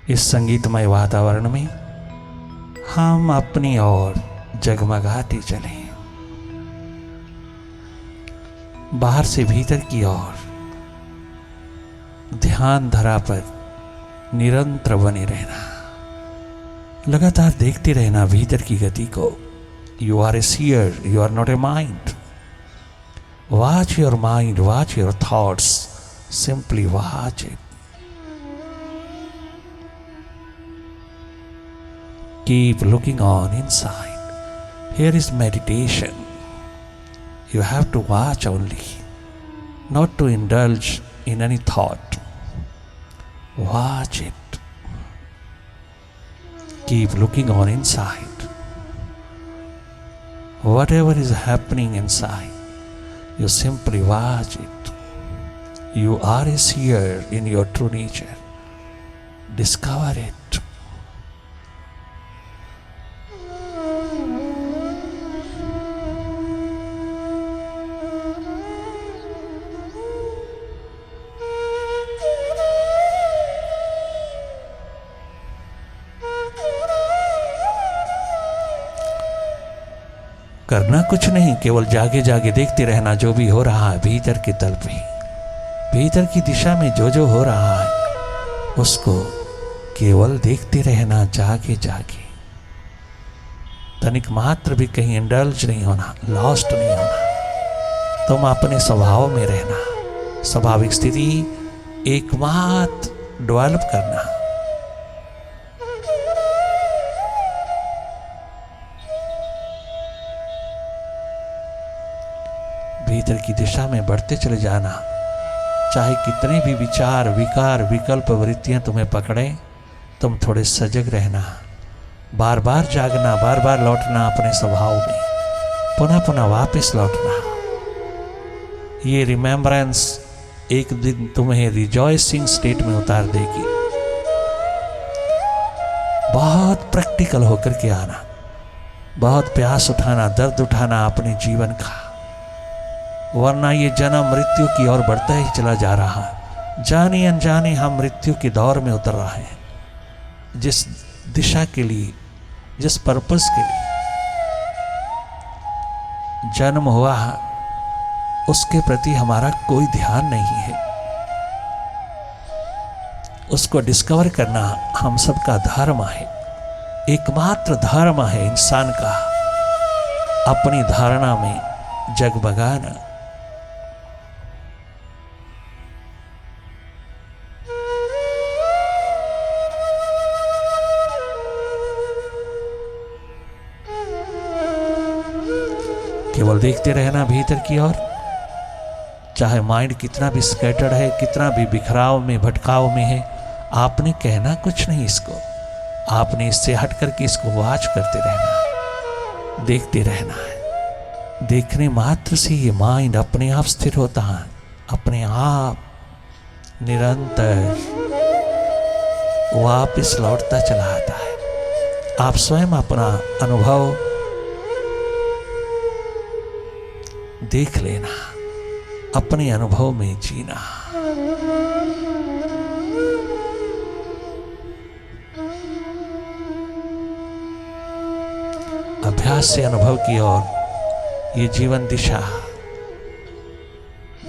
इस संगीतमय वातावरण में हम अपनी ओर जगमगाते चलें, बाहर से भीतर की ओर ध्यान धरा पर निरंतर बने रहना, लगातार देखते रहना भीतर की गति को। You are a seer, you are not a mind. Watch your mind, watch your thoughts, simply watch it. Keep looking on inside. Here is meditation. You have to watch only, not to indulge in any thought. Watch it. Keep looking on inside. Whatever is happening inside, you simply watch it. You are a seer in your true nature. Discover it. करना कुछ नहीं, केवल जागे जागे देखते रहना जो भी हो रहा है भीतर के तल पे, भीतर की दिशा में जो जो हो रहा है उसको केवल देखते रहना जागे जागे। तनिक मात्र भी कहीं इंडल्ज नहीं होना, लॉस्ट नहीं होना। तुम अपने स्वभाव में रहना, स्वाभाविक स्थिति एकमात्र डेवलप करना। भीतर की दिशा में बढ़ते चले जाना। चाहे कितने भी विचार, विकार, विकल्प, वृत्तियां तुम्हें पकड़े, तुम थोड़े सजग रहना, बार बार जागना, बार बार लौटना अपने स्वभाव में, पुनः पुनः वापस लौटना। ये रिमेम्बरेंस एक दिन तुम्हें रिजॉइसिंग स्टेट में उतार देगी। बहुत प्रैक्टिकल होकर के आना, बहुत प्यास उठाना, दर्द उठाना अपने जीवन का, वरना ये जन्म मृत्यु की ओर बढ़ता ही चला जा रहा है। जाने अनजाने हम मृत्यु के दौर में उतर रहे हैं। जिस दिशा के लिए, जिस पर्पस के लिए जन्म हुआ है उसके प्रति हमारा कोई ध्यान नहीं है। उसको डिस्कवर करना हम सबका धर्म है, एकमात्र धर्म है इंसान का। अपनी धारणा में जगमगाना। केवल देखते रहना भीतर की ओर। चाहे माइंड कितना भी स्कैटर्ड है, कितना भी बिखराव में, भटकाव में है, आपने कहना कुछ नहीं इसको। आपने इससे हट करके इसको वॉच करते रहना, देखते रहना है। देखने मात्र से ये माइंड अपने आप स्थिर होता है, अपने आप निरंतर वापस लौटता चला आता है। आप स्वयं अपना अनुभव देख लेना, अपने अनुभव में जीना। अभ्यास से अनुभव की ओर ये जीवन दिशा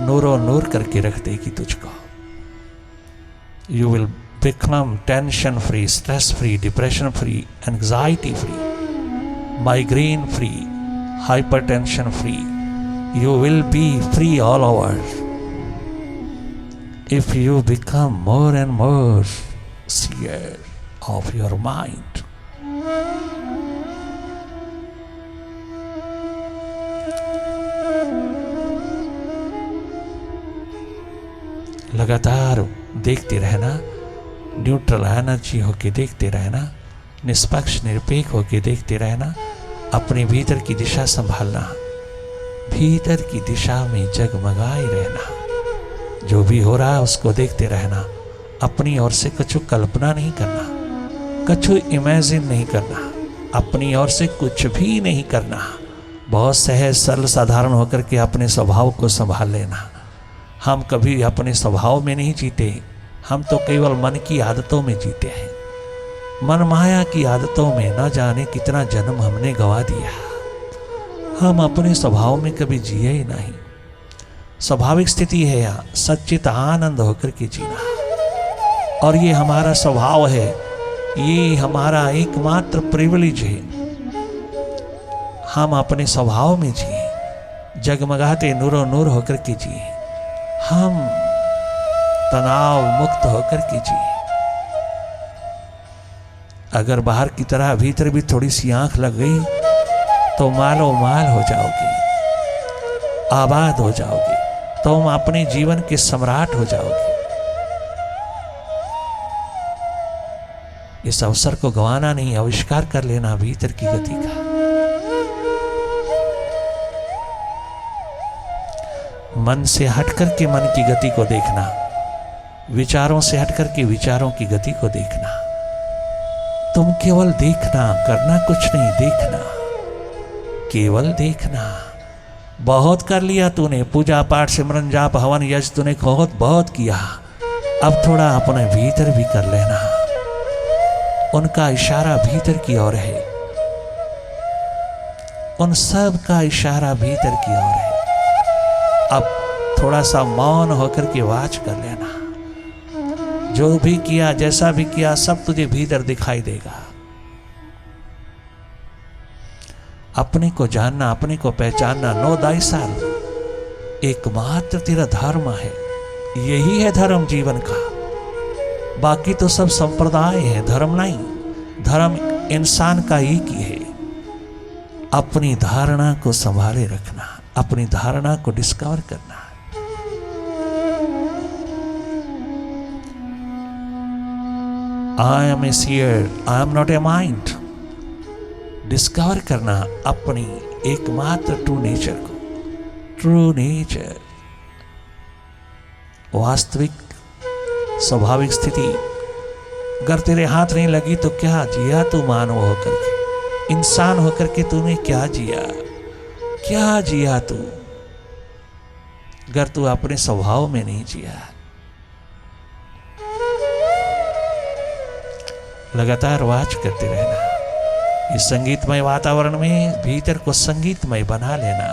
नूरो नूर करके रख देगी तुझको। You will become tension free, stress free, depression free, anxiety free, migraine free, hypertension free. You will be free all over if you become more and more seer of your mind. लगातार देखते रहना, neutral energy होके देखते रहना, निष्पक्ष निरपेक्ष होके देखते रहना, अपने भीतर की दिशा संभालना, भीतर की दिशा में जगमगाए रहना। जो भी हो रहा है उसको देखते रहना, अपनी ओर से कुछ कल्पना नहीं करना, कुछ इमेजिन नहीं करना, अपनी ओर से कुछ भी नहीं करना। बहुत सहज सरल साधारण होकर के अपने स्वभाव को संभाल लेना। हम कभी अपने स्वभाव में नहीं जीते, हम तो केवल मन की आदतों में जीते हैं। मनमाया की आदतों में न जाने कितना जन्म हमने गंवा दिया। हम अपने स्वभाव में कभी जिए ही नहीं। स्वाभाविक स्थिति है यहाँ सच्चित आनंद होकर के जीना, और ये हमारा स्वभाव है, ये हमारा एकमात्र प्रिविलेज है। हम अपने स्वभाव में जिए, जगमगाते नूरो नूर होकर के जिए, हम तनाव मुक्त होकर के जिए। अगर बाहर की तरह भीतर भी थोड़ी सी आंख लग गई तो मालो माल हो जाओगे, आबाद हो जाओगे, तुम अपने जीवन के सम्राट हो जाओगे। इस अवसर को गंवाना नहीं, आविष्कार कर लेना भीतर की गति का। मन से हटकर के मन की गति को देखना, विचारों से हटकर के विचारों की गति को देखना। तुम केवल देखना, करना कुछ नहीं, देखना, केवल देखना। बहुत कर लिया तूने, पूजा पाठ सिमरन जाप हवन यज तूने बहुत किया, अब थोड़ा अपने भीतर भी कर लेना। उनका इशारा भीतर की ओर है, उन सब का इशारा भीतर की ओर है। अब थोड़ा सा मौन होकर के वाच कर लेना। जो भी किया, जैसा भी किया, सब तुझे भीतर दिखाई देगा। अपने को जानना, अपने को पहचानना, नो thyself एकमात्र तेरा धर्म है। यही है धर्म जीवन का। बाकी तो सब संप्रदाय है, धर्म नहीं। धर्म इंसान का एक ही है। अपनी धारणा को संभाले रखना, अपनी धारणा को डिस्कवर करना। I am a seer, I am not a mind। Discover करना अपनी एकमात्र ट्रू नेचर को, ट्रू नेचर, वास्तविक स्वाभाविक स्थिति। अगर तेरे हाथ नहीं लगी तो क्या जिया तू मानव होकर के, इंसान होकर के तूने क्या जिया, क्या जिया तू, अगर तू अपने स्वभाव में नहीं जिया। लगातार वाच करते रहना। इस संगीतमय वातावरण में भीतर को संगीतमय बना लेना।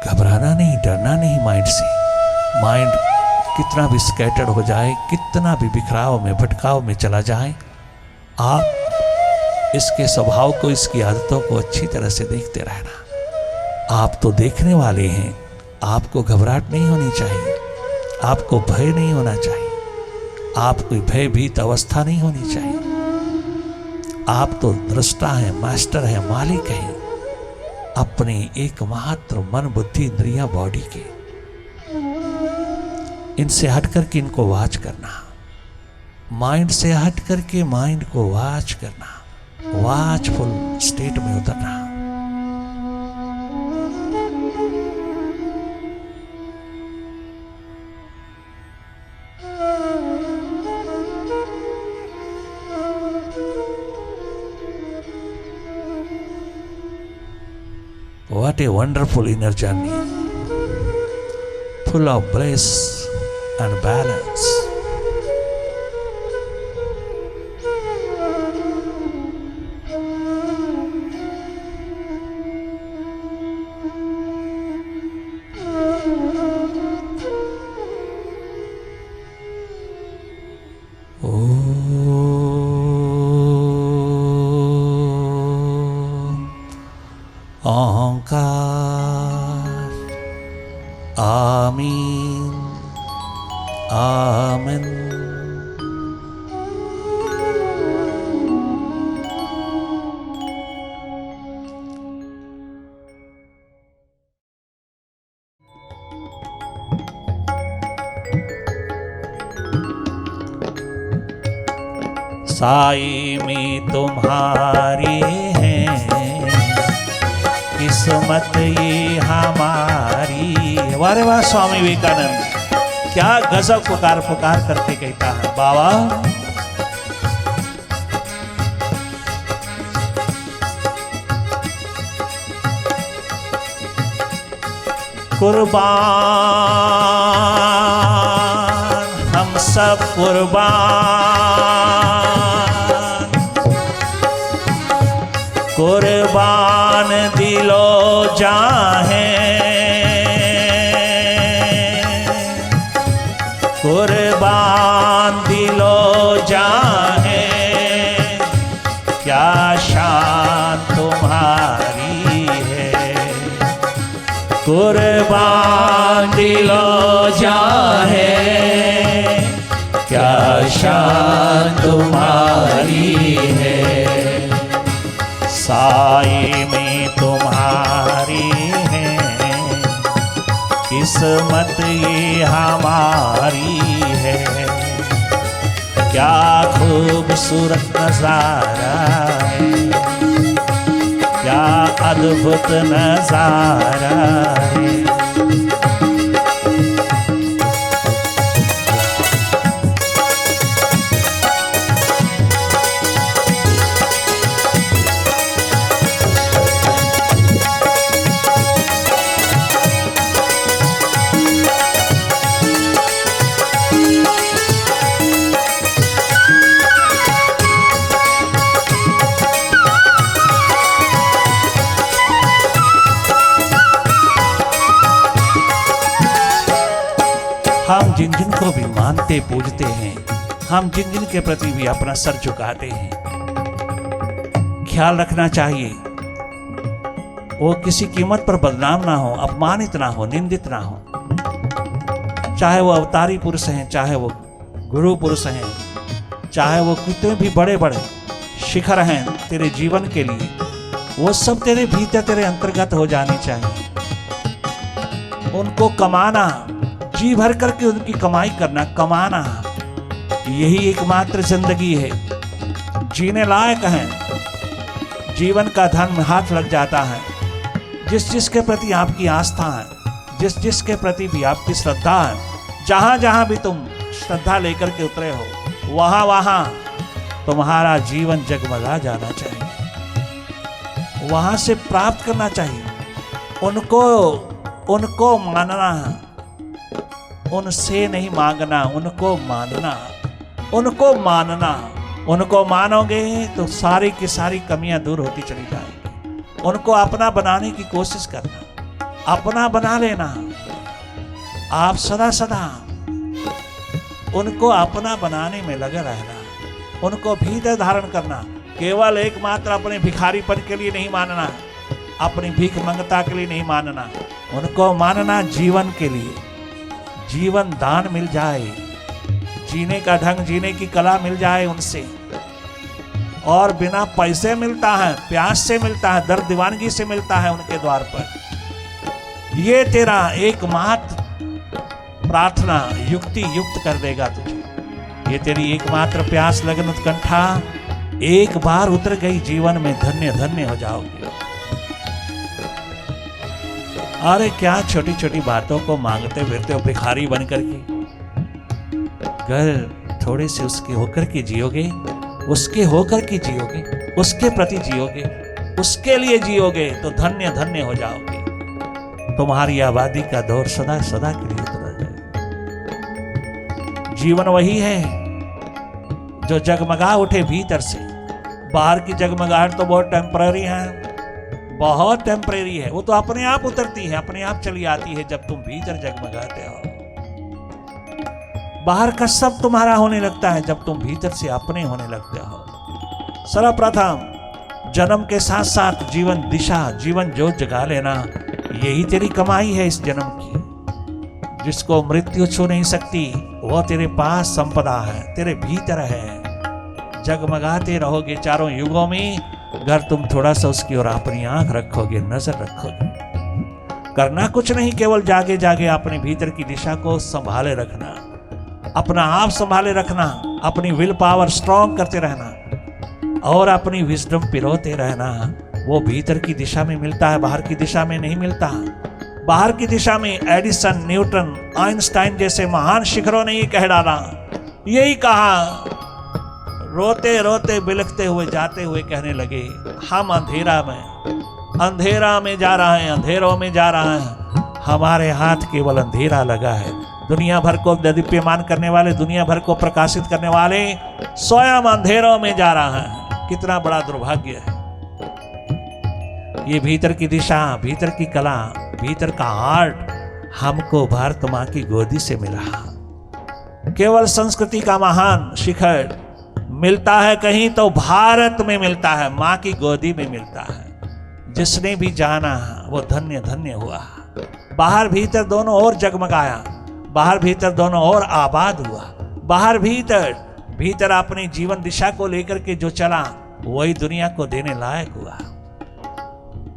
घबराना नहीं, डरना नहीं माइंड से। माइंड कितना भी स्कैटर्ड हो जाए, कितना भी बिखराव में भटकाव में चला जाए, आप इसके स्वभाव को, इसकी आदतों को अच्छी तरह से देखते रहना। आप तो देखने वाले हैं। आपको घबराहट नहीं होनी चाहिए, आपको भय नहीं होना चाहिए, आपको भयभीत अवस्था नहीं होनी चाहिए। आप तो दृष्टा हैं, मास्टर हैं, मालिक हैं अपने एकमात्र मन बुद्धि इंद्रियां बॉडी के। इनसे हट करके इनको वाच करना, माइंड से हट करके माइंड को वाच करना, वाचफुल स्टेट में उतरना। What a wonderful inner journey, full of bliss and balance. आमीन, आमीन। साई में तुम्हारी है किस्मत ये हमारी। वारे वाह स्वामी विवेकानंद, क्या गजब पुकार पुकार करके कहता है बाबा। कुर्बान हम सब कुर्बान, कुर्बान दिलो जाहें, कुर्बान दिलो जाहें, क्या शान तुम्हारी है। कुर्बान दिलो जाहें, क्या शान तुम्हारी है। साई में तुम्हारी है किस्मत ये हमारी है। क्या खूबसूरत नजारा है, क्या अद्भुत नजारा है। हम जिन जिन को भी मानते पूजते हैं, हम जिन जिन के प्रति भी अपना सर झुकाते हैं, ख्याल रखना चाहिए वो किसी कीमत पर बदनाम ना हो, अपमानित ना हो, निंदित ना हो। चाहे वो अवतारी पुरुष हैं, चाहे वो गुरु पुरुष हैं, चाहे वो कितने भी बड़े बड़े शिखर हैं तेरे जीवन के लिए, वो सब तेरे भीतर तेरे अंतर्गत हो जानी चाहिए। उनको कमाना, जी भर करके उनकी कमाई करना, कमाना, यही एकमात्र जिंदगी है। जीने लायक है, जीवन का धन हाथ लग जाता है। जिस जिसके प्रति आपकी आस्था है, जिस जिसके प्रति भी आपकी श्रद्धा है, जहां जहां भी तुम श्रद्धा लेकर के उतरे हो, वहां वहां तुम्हारा जीवन जगमगा जाना चाहिए। वहां से प्राप्त करना चाहिए। उनको मानना, उनसे नहीं मांगना, उनको मानना, उनको मानना। उनको मानोगे तो सारी की सारी कमियां दूर होती चली जाएगी। उनको अपना बनाने की कोशिश करना, अपना बना लेना। आप सदा सदा उनको अपना बनाने में लगे रहना, उनको भीतर धारण करना। केवल एकमात्र अपने भिखारीपन के लिए नहीं मानना, अपनी भीख मंगता के लिए नहीं मानना। उनको मानना जीवन के लिए, जीवन दान मिल जाए, जीने का ढंग, जीने की कला मिल जाए उनसे। और बिना पैसे मिलता है, प्यास से मिलता है, दर्द दीवानगी से मिलता है उनके द्वार पर। ये तेरा एकमात्र प्रार्थना युक्ति युक्त कर देगा तुझे। ये तेरी एकमात्र प्यास लगन उत्कंठा एक बार उतर गई जीवन में, धन्य धन्य हो जाओगे। अरे क्या छोटी छोटी बातों को मांगते फिरते हो भिखारी बन करके। घर थोड़े से उसके होकर के जियोगे, उसके होकर के जियोगे, उसके प्रति जियोगे, उसके लिए जियोगे तो धन्य धन्य हो जाओगे। तुम्हारी आबादी का दौर सदा सदा के लिए उतर जाएगा। जीवन वही है जो जगमगा उठे भीतर से। बाहर की जगमगाहट तो बहुत टेम्पररी है, बहुत टेम्परेरी है। वो तो अपने आप उतरती है, अपने आप चली आती है जब तुम भीतर जगमगाते हो। बाहर का सब तुम्हारा होने लगता है जब तुम भीतर से अपने होने लगते हो। सर्वप्रथम जन्म के साथ साथ जीवन दिशा, जीवन ज्योत जगा लेना, यही तेरी कमाई है इस जन्म की। जिसको मृत्यु छू नहीं सकती वो तेरे पास संपदा है, तेरे भीतर है। जगमगाते रहोगे चारों युगों में, अगर तुम थोड़ा सा उसकी ओर अपनी आंख रखोगे, नजर रखोगे। करना कुछ नहीं, केवल जागे जागे अपने भीतर की दिशा को संभाले रखना, अपना आप संभाले रखना। अपनी विल पावर स्ट्रॉन्ग करते रहना और अपनी विजडम पिरोते रहना। वो भीतर की दिशा में मिलता है, बाहर की दिशा में नहीं मिलता। बाहर की दिशा में एडिसन, न्यूटन, आइंस्टाइन जैसे महान शिखरों ने ही कह डाला, यही कहा, रोते रोते बिलखते हुए जाते हुए कहने लगे, हम अंधेरा में जा रहे हैं, अंधेरों में जा रहे हैं। हमारे हाथ केवल अंधेरा लगा है। दुनिया भर को दीप्यमान करने वाले, दुनिया भर को प्रकाशित करने वाले स्वयं अंधेरों में जा रहा है। कितना बड़ा दुर्भाग्य है। ये भीतर की दिशा, भीतर की कला, भीतर का आर्ट हमको भारत माँ की गोदी से मिला। केवल संस्कृति का महान शिखर मिलता है कहीं तो भारत में मिलता है, माँ की गोदी में मिलता है। जिसने भी जाना वो धन्य धन्य हुआ। बाहर भीतर दोनों ओर जगमगाया, बाहर भीतर दोनों ओर आबाद हुआ। बाहर भीतर अपनी जीवन दिशा को लेकर के जो चला वही दुनिया को देने लायक हुआ।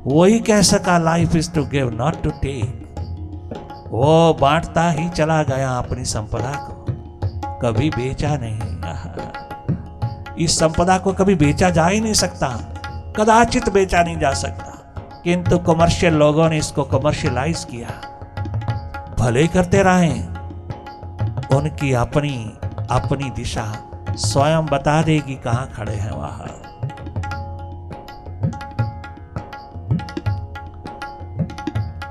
वही कह सका, life is to give not to take. वो बांटता ही चला गया अपनी संपदा को, कभी बेचा नहीं। इस संपदा को कभी बेचा जा ही नहीं सकता, कदाचित बेचा नहीं जा सकता। किंतु कमर्शियल लोगों ने इसको कमर्शियलाइज किया। भले करते रहे, उनकी अपनी दिशा स्वयं बता देगी कहां खड़े हैं वहां।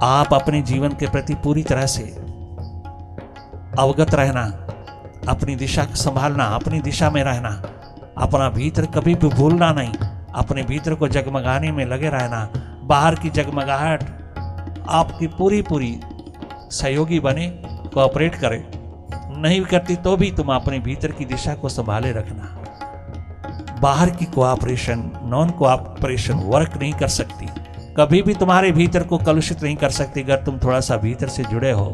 आप अपने जीवन के प्रति पूरी तरह से अवगत रहना, अपनी दिशा संभालना, अपनी दिशा में रहना, अपना भीतर कभी भी भूलना नहीं, अपने भीतर को जगमगाने में लगे रहना। बाहर की जगमगाहट आपकी पूरी सहयोगी बने, कोऑपरेट करे, नहीं करती तो भी तुम अपने भीतर की दिशा को संभाले रखना। बाहर की कोऑपरेशन, नॉन कोऑपरेशन वर्क नहीं कर सकती, कभी भी तुम्हारे भीतर को कलुषित नहीं कर सकती अगर तुम थोड़ा सा भीतर से जुड़े हो।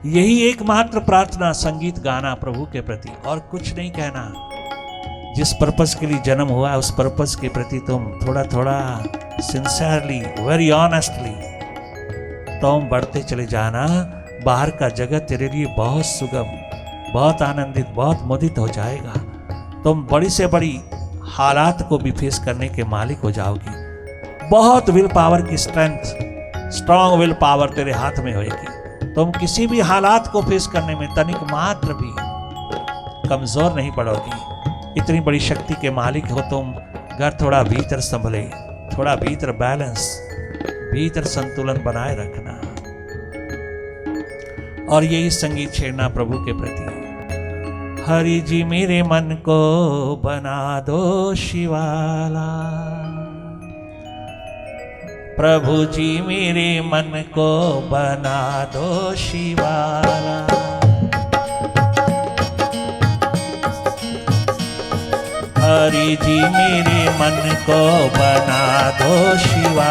यही एकमात्र प्रार्थना, संगीत गाना प्रभु के प्रति, और कुछ नहीं कहना। जिस पर्पस के लिए जन्म हुआ है उस पर्पस के प्रति तुम थोड़ा सिंसियरली, वेरी ऑनेस्टली तुम बढ़ते चले जाना। बाहर का जगत तेरे लिए बहुत सुगम, बहुत आनंदित, बहुत मुदित हो जाएगा। तुम बड़ी से बड़ी हालात को भी फेस करने के मालिक हो जाओगी। बहुत विल पावर की स्ट्रॉन्ग विल पावर तेरे हाथ में होगी। तुम किसी भी हालात को फेस करने में तनिक मात्र भी कमजोर नहीं पड़ोगी। इतनी बड़ी शक्ति के मालिक हो तुम। घर थोड़ा भीतर संभले, थोड़ा भीतर बैलेंस, भीतर संतुलन बनाए रखना, और यही संगीत छेड़ना प्रभु के प्रति। हरि जी मेरे मन को बना दो शिवाला, प्रभु जी मेरे मन को बना दो शिवाला। हरि जी मेरे मन को बना दो शिवा,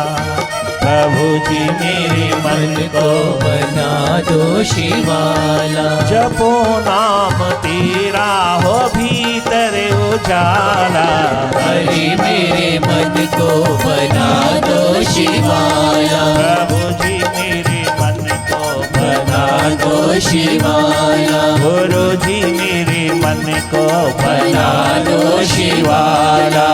प्रभु जी मेरे मन को बना दो शिवाला। जपो नाम तेरा हो भीतर उजाला, हरि मेरे मन को बना दो शिवाला। प्रभु जी मेरे मन को बना दो शिवाला। गुरु जी मेरे मन को बना दो शिवाला।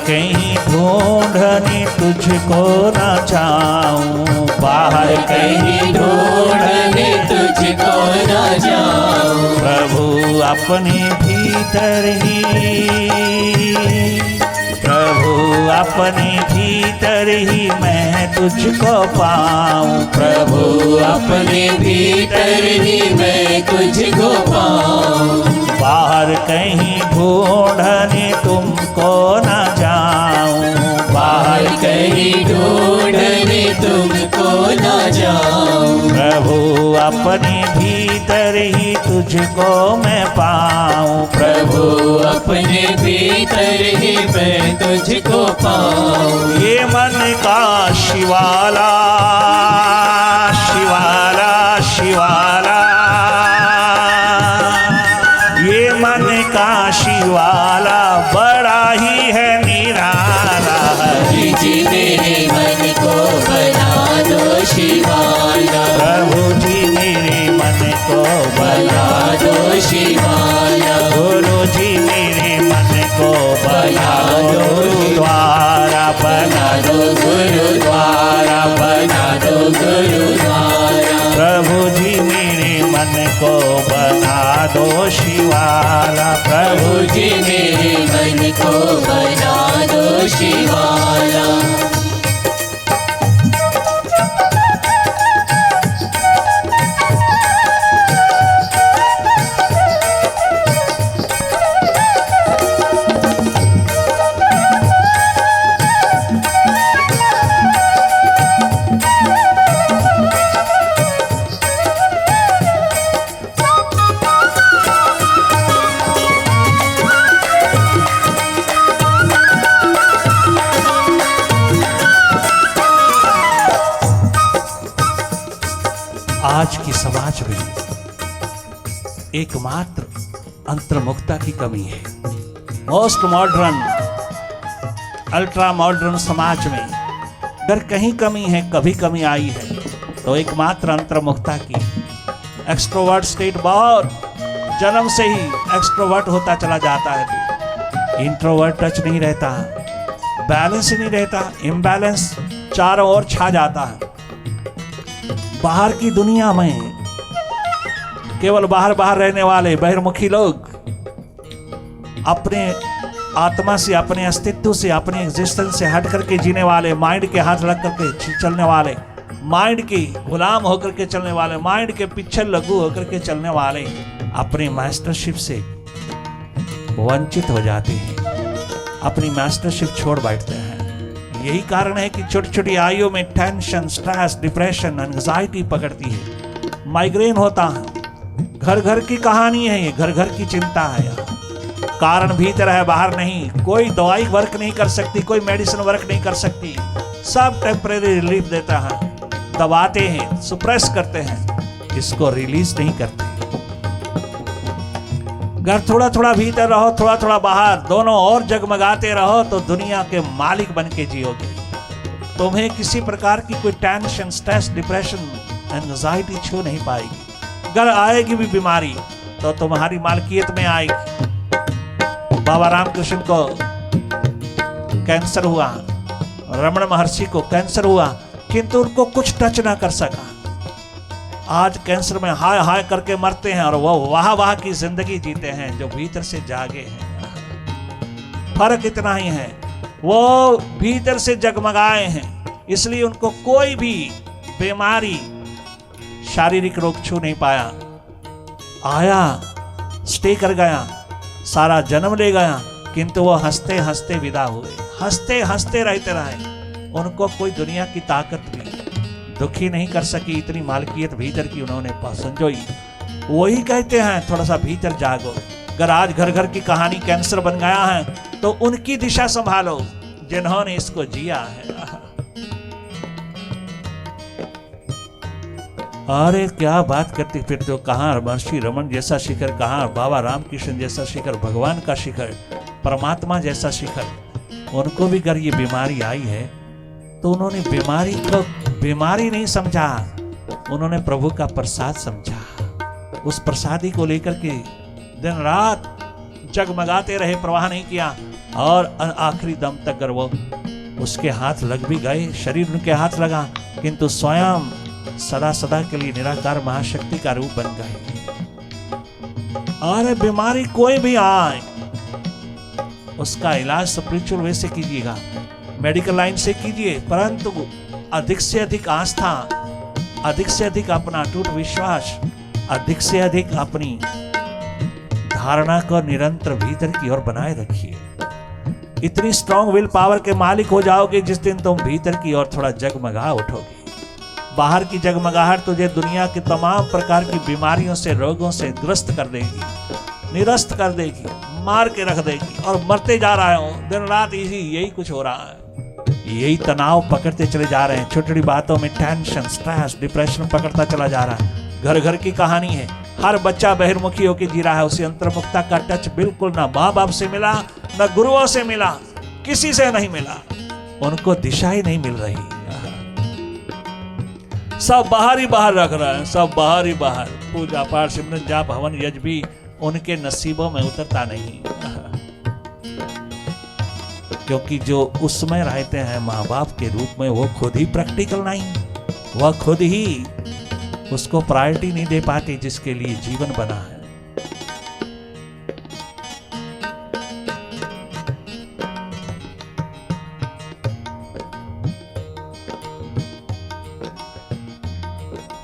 कहीं ढूंढने तुझको न जाऊं, बाहर कहीं ढूंढने तुझको न जाऊं। प्रभु अपने भीतर ही, प्रभु अपने भीतर ही मैं तुझको पाऊं। प्रभु अपने भीतर ही मैं तुझको पाऊं। बाहर कहीं ढूंढने तुमको न जाऊं, बाहर कहीं ढूंढने तुमको न जाऊं। प्रभु अपने भीतर ही तुझको मैं पाऊं। प्रभु अपने भीतर ही मैं तुझको पाऊं। ये मन का शिवाला शिवाला शिवाला, ये मन का शिवाला बड़ा ही है निराला। हरि जी मेरे मन को बना दो शिवाला। प्रभु जी मेरे मन को बना दो शिवाला। गुरु जी मेरे मन को बना दो गुरुद्वारा, बना दो गुरुद्वारा, बना दो गुरुद्वारा। प्रभु जी मेरे मन को बना दो शिवाला। प्रभु जी मेरे मन को बना दो शिवाला। आज की समाज में एकमात्र अंतर्मुखता की कमी है। मोस्ट मॉडर्न, अल्ट्रा मॉडर्न समाज में अगर कहीं कमी है, कभी कमी आई है तो एकमात्र अंतर्मुखता की। एक्सट्रोवर्ट स्टेट बहुत जन्म से ही एक्सट्रोवर्ट होता चला जाता है, इंट्रोवर्ट टच नहीं रहता, बैलेंस ही नहीं रहता, इम्बैलेंस चारों ओर छा जाता है। बाहर की दुनिया में केवल बाहर बाहर रहने वाले बहिर्मुखी लोग अपने आत्मा से, अपने अस्तित्व से, अपने एग्जिस्टेंस से हट करके जीने वाले, माइंड के हाथ लग करके चलने वाले, माइंड की गुलाम होकर के चलने वाले, माइंड के पीछे लघु होकर के चलने वाले अपनी मास्टरशिप से वंचित हो जाते हैं, अपनी मास्टरशिप छोड़ बैठते हैं। यही कारण है कि छोटी छोटी आयु में टेंशन, स्ट्रेस, डिप्रेशन, एंजाइटी पकड़ती है, माइग्रेन होता है। घर घर की कहानी है ये, घर घर की चिंता है। कारण भीतर है, बाहर नहीं। कोई दवाई वर्क नहीं कर सकती, कोई मेडिसिन वर्क नहीं कर सकती। सब टेम्परेरी रिलीफ देता है, दबाते हैं, सुप्रेस करते हैं, इसको रिलीज नहीं करते। अगर थोड़ा थोड़ा भीतर रहो, थोड़ा थोड़ा बाहर, दोनों और जगमगाते रहो तो दुनिया के मालिक बन के जियोगे। तुम्हें किसी प्रकार की कोई टेंशन, स्ट्रेस, डिप्रेशन, एंजाइटी छू नहीं पाएगी। अगर आएगी भी बीमारी तो तुम्हारी मालकियत में आएगी। बाबा रामकृष्ण को कैंसर हुआ, रमण महर्षि को कैंसर हुआ, किंतु उनको कुछ टच ना कर सका। आज कैंसर में हाय हाय करके मरते हैं और वो वाह वाह की जिंदगी जीते हैं जो भीतर से जागे हैं। फर्क इतना ही है, वो भीतर से जगमगाए हैं, इसलिए उनको कोई भी बीमारी, शारीरिक रोग छू नहीं पाया। आया, स्टे कर गया, सारा जन्म ले गया, किंतु वो हंसते हंसते विदा हुए, हंसते हंसते रहते रहे। उनको कोई दुनिया की ताकत भी दुखी नहीं कर सकी, इतनी मालकियत भीतर की उन्होंने संजोई। वही कहते हैं थोड़ा सा भीतर जागो। अगर आज घर घर की कहानी कैंसर बन गया है तो उनकी दिशा संभालो जिन्होंने इसको जिया है। अरे क्या बात करते फिरते हो, कहाँ महर्षि रमन जैसा शिखर, कहाँ बाबा रामकृष्ण जैसा शिखर, भगवान का शिखर, परमात्मा जैसा शिखर। उनको भी अगर ये बीमारी आई है तो उन्होंने बीमारी को बीमारी नहीं समझा, उन्होंने प्रभु का प्रसाद समझा। उस प्रसादी को लेकर के दिन रात जगमगाते रहे, प्रवाह नहीं किया। और आखिरी दम तक अगर वो उसके हाथ लग भी गए, शरीर उनके हाथ लगा, किंतु स्वयं सदा सदा के लिए निराकार महाशक्ति का रूप बन गए। अरे बीमारी कोई भी आए, उसका इलाज स्पिरिचुअल वे से कीजिएगा, मेडिकल लाइन से कीजिए, परंतु अधिक से अधिक आस्था, अधिक से अधिक अपना अटूट विश्वास, अधिक से अधिक अपनी धारणा को निरंतर भीतर की ओर बनाए रखिए। इतनी स्ट्रॉन्ग विल पावर के मालिक हो जाओगे जिस दिन तुम भीतर की ओर थोड़ा जगमगा उठोगे। बाहर की जगमगाहट तुझे दुनिया की तमाम प्रकार की बीमारियों से, रोगों से ग्रस्त कर देगी, निरस्त कर देगी, मार के रख देगी। और मरते जा रहा हो दिन रात, यही कुछ हो रहा है। यही तनाव पकड़ते चले जा रहे हैं, छोटी छोटी बातों में टेंशन, स्ट्रेस, डिप्रेशन पकड़ता चला जा रहा है। घर घर की कहानी है, हर बच्चा बहिर्मुखी होकर जी रहा है। उसे अंतर्मुखता का टच बिल्कुल ना माँ बाप से मिला, ना गुरुओं से मिला, किसी से नहीं मिला। उनको दिशा ही नहीं मिल रही। सब बाहर ही बाहर रख रहा है, सब बाहर ही बाहर। पूजा पाठ, सिमरन, जाप, हवन, यज्ञ भी उनके नसीबों में उतरता नहीं। क्योंकि जो उसमें रहते हैं माँ बाप के रूप में, वो खुद ही प्रैक्टिकल नहीं, वह खुद ही उसको प्रायोरिटी नहीं दे पाते जिसके लिए जीवन बना है।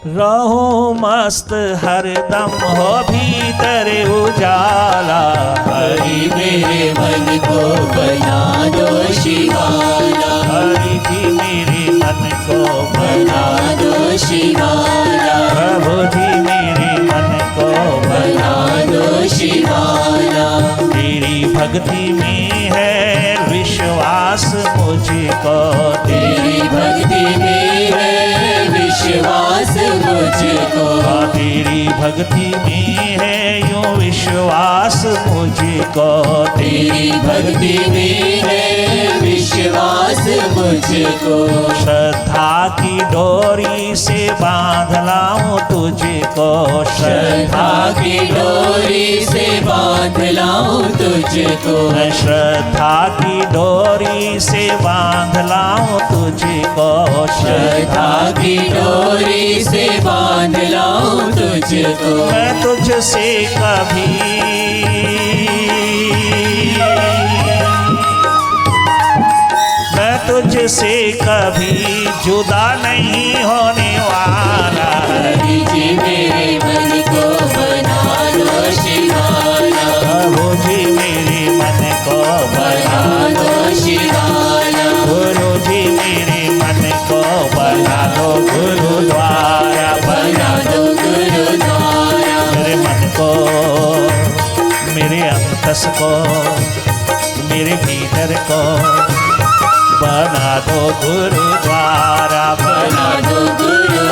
रहो मस्त हरदम हो भीतर उजाला, हरि मेरे मन को बना दो शिवाला, हरि जी मेरे मन को बना दो शिवाला, प्रभु जी मेरे मन को बना दो शिवाला। तेरी भक्ति में है विश्वास मुझको, तेरी भक्ति में है विश्वास मुझको, तेरी भक्ति में है यूं विश्वास मुझको, तेरी भक्ति में है विश्वास मुझको। श्रद्धा की डोरी से बांध लाऊं तुझको, श्रद्धा की डोरी से बांध लाऊं तुझको, श्रद्धा की डोरी से बांध लाऊं तुझको, श्रद्धा की डोरी से बांध लाऊं तुझको। मैं तुझसे कभी मैं तुझसे कभी जुदा नहीं होने वाला। हरि जी मेरे मन को बना दो शिवाला, प्रभु जी मेरे मन को बना दो शिवाला, गुरु जी मेरे मन को बना दो गुरुद्वारा, बना दो गुरुद्वारा। मेरे मन को, मेरे अंतस को, मेरे भीतर को बना दो गुरुद्वारा, बना दो गुरुद्वारा,